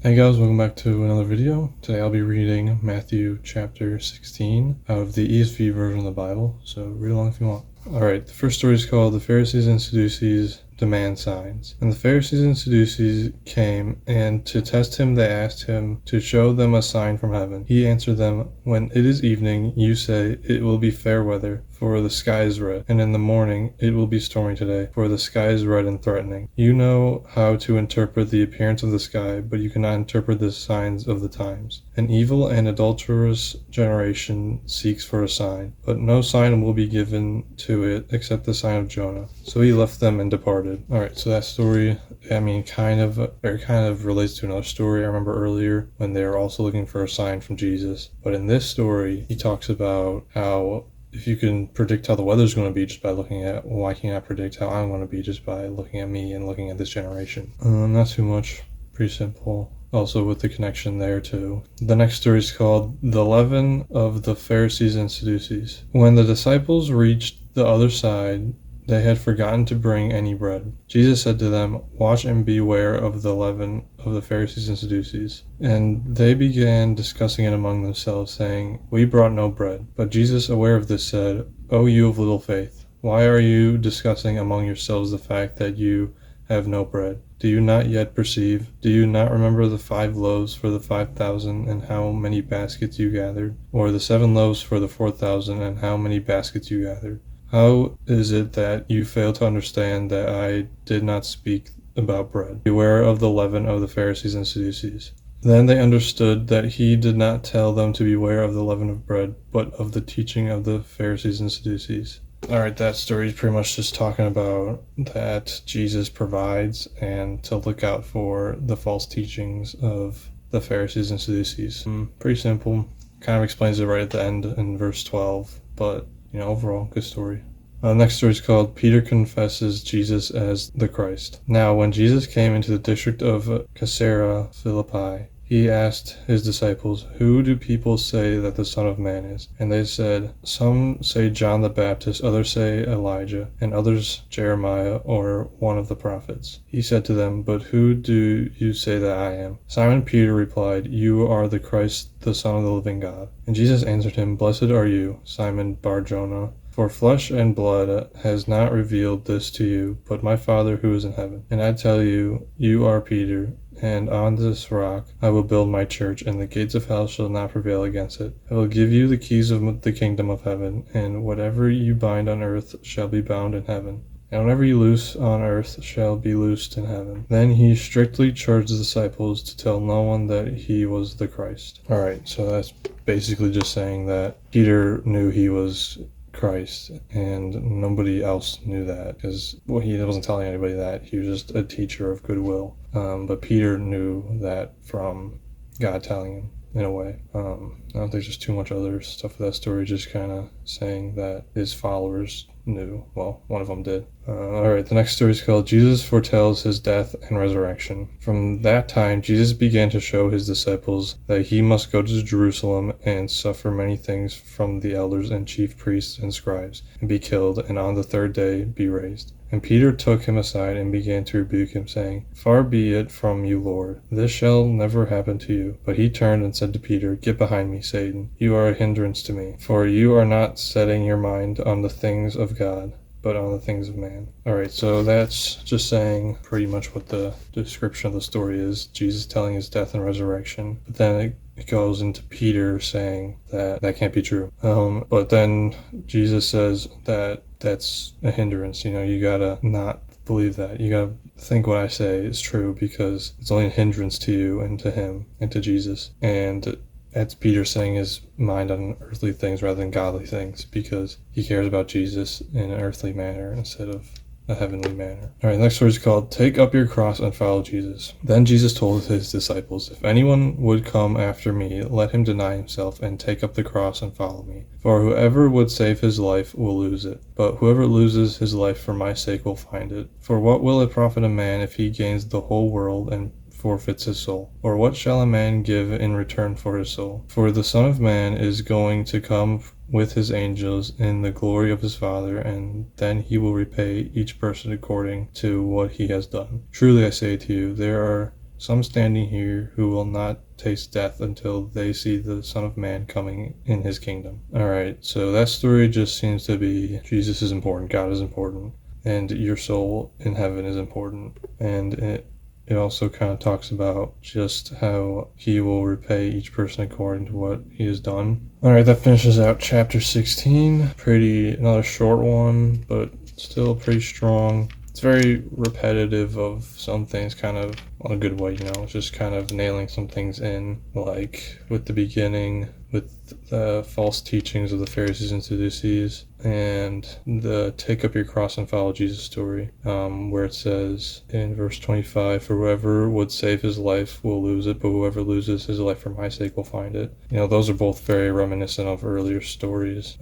Hey guys, welcome back to another video. Today I'll be reading Matthew chapter 16 out of the ESV version of the Bible, so read along if you want. Alright, the first story is called The Pharisees and Sadducees Demand Signs. And the Pharisees and Sadducees came, and to test him they asked him to show them a sign from heaven. He answered them, "When it is evening, you say, 'It will be fair weather, for the sky is red,' and in the morning, 'It will be stormy today, for the sky is red and threatening.' You know how to interpret the appearance of the sky, but you cannot interpret the signs of the times. An evil and adulterous generation seeks for a sign, but no sign will be given to it except the sign of Jonah." So he left them and departed. Alright, so that story, kind of relates to another story I remember earlier when they were also looking for a sign from Jesus. But in this story, he talks about how if you can predict how the weather's going to be just by looking at, why can't I predict how I'm going to be just by looking at me and looking at this generation? Not too much. Pretty simple. Also with the connection there too. The next story is called The Leaven of the Pharisees and Sadducees. When the disciples reached the other side, they had forgotten to bring any bread. Jesus said to them, "Watch and beware of the leaven of the Pharisees and Sadducees." And they began discussing it among themselves, saying, "We brought no bread." But Jesus, aware of this, said, "O you of little faith, why are you discussing among yourselves the fact that you have no bread? Do you not yet perceive? Do you not remember the 5 loaves for the 5,000 and how many baskets you gathered? Or the 7 loaves for the 4,000 and how many baskets you gathered? How is it that you fail to understand that I did not speak about bread? Beware of the leaven of the Pharisees and Sadducees." Then they understood that he did not tell them to beware of the leaven of bread, but of the teaching of the Pharisees and Sadducees. Alright, that story is pretty much just talking about that Jesus provides and to look out for the false teachings of the Pharisees and Sadducees. Pretty simple. Kind of explains it right at the end in verse 12, but overall, good story. Next story is called Peter Confesses Jesus as the Christ. Now, when Jesus came into the district of Caesarea Philippi, he asked his disciples, "Who do people say that the Son of Man is?" And they said, "Some say John the Baptist, others say Elijah, and others Jeremiah or one of the prophets." He said to them, "But who do you say that I am?" Simon Peter replied, "You are the Christ, the Son of the living God." And Jesus answered him, "Blessed are you, Simon Bar-Jonah, for flesh and blood has not revealed this to you, but my Father who is in heaven. And I tell you, you are Peter, and on this rock I will build my church, and the gates of hell shall not prevail against it. I will give you the keys of the kingdom of heaven, and whatever you bind on earth shall be bound in heaven, and whatever you loose on earth shall be loosed in heaven." Then he strictly charged the disciples to tell no one that he was the Christ. Alright, so that's basically just saying that Peter knew he was Christ, and nobody else knew that because he wasn't telling anybody that. He was just a teacher of goodwill. But Peter knew that from God telling him, in a way. I don't think there's too much other stuff with that story, just kind of saying that his followers knew. Well, one of them did. Alright, the next story is called Jesus Foretells His Death and Resurrection. From that time, Jesus began to show his disciples that he must go to Jerusalem and suffer many things from the elders and chief priests and scribes, and be killed, and on the 3rd day be raised. And Peter took him aside and began to rebuke him, saying, "Far be it from you, Lord. This shall never happen to you." But he turned and said to Peter, "Get behind me, Satan. You are a hindrance to me, for you are not setting your mind on the things of God, but on the things of man." Alright, so that's just saying pretty much what the description of the story is. Jesus telling his death and resurrection. But then it goes into Peter saying that can't be true. But then Jesus says that that's a hindrance. You gotta not believe that. You gotta think what I say is true because it's only a hindrance to you and to him and to Jesus. And that's Peter setting his mind on earthly things rather than godly things because he cares about Jesus in an earthly manner instead of a heavenly manner. Alright, next story is called Take Up Your Cross and Follow Jesus. Then Jesus told his disciples, "If anyone would come after me, let him deny himself and take up the cross and follow me. For whoever would save his life will lose it, but whoever loses his life for my sake will find it. For what will it profit a man if he gains the whole world and forfeits his soul? Or what shall a man give in return for his soul? For the Son of Man is going to come with his angels in the glory of his Father, and then he will repay each person according to what he has done. Truly I say to you, there are some standing here who will not taste death until they see the Son of Man coming in his kingdom. Alright, so that story just seems to be Jesus is important, God is important, and your soul in heaven is important. And it also kind of talks about just how he will repay each person according to what he has done. Alright, that finishes out chapter 16. Another short one, but still pretty strong. It's very repetitive of some things, kind of in a good way, It's just kind of nailing some things in, like with the beginning, with the false teachings of the Pharisees and Sadducees, and the take up your cross and follow Jesus story, where it says in verse 25, for whoever would save his life will lose it, but whoever loses his life for my sake will find it. Those are both very reminiscent of earlier stories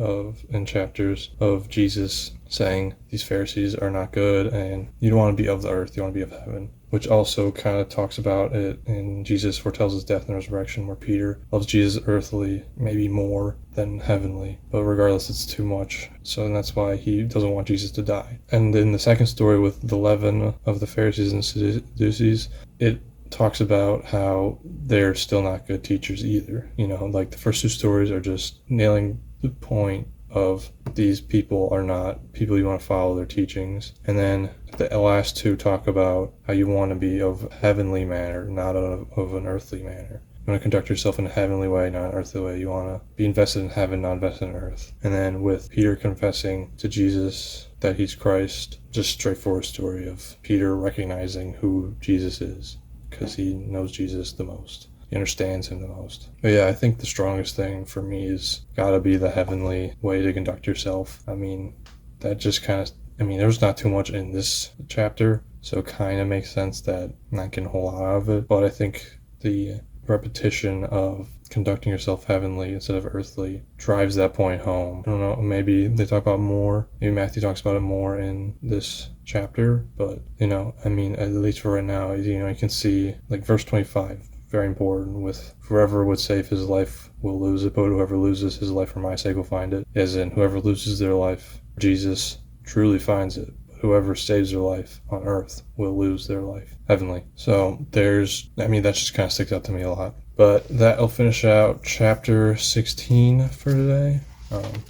in chapters of Jesus saying these Pharisees are not good and you don't want to be of the earth, you want to be of heaven, which also kind of talks about it in Jesus foretells his death and resurrection, where Peter loves Jesus earthly maybe more than heavenly, but regardless it's too much, so that's why he doesn't want Jesus to die. And in the second story with the leaven of the Pharisees and Sadducees, it talks about how they're still not good teachers either. Like the first two stories are just nailing the point of these people are not people you want to follow their teachings. And then the last two talk about how you want to be of heavenly manner, not of an earthly manner. You want to conduct yourself in a heavenly way, not an earthly way. You want to be invested in heaven, not invested in earth. And then with Peter confessing to Jesus that he's Christ, just straightforward story of Peter recognizing who Jesus is because he knows Jesus the most. He understands him the most. But yeah, I think the strongest thing for me is gotta be the heavenly way to conduct yourself. That just kind of, there's not too much in this chapter, so it kind of makes sense that I'm not getting a whole lot out of it. But I think the repetition of conducting yourself heavenly instead of earthly drives that point home. I don't know, maybe they talk about more, maybe Matthew talks about it more in this chapter, but at least for right now, you can see like verse 25, very important, with whoever would save his life will lose it, but whoever loses his life for my sake will find it. As in, whoever loses their life, Jesus truly finds it. Whoever saves their life on earth will lose their life heavenly. So that just kind of sticks out to me a lot. But that'll finish out chapter 16 for today.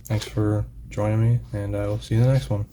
Thanks for joining me, and I will see you in the next one.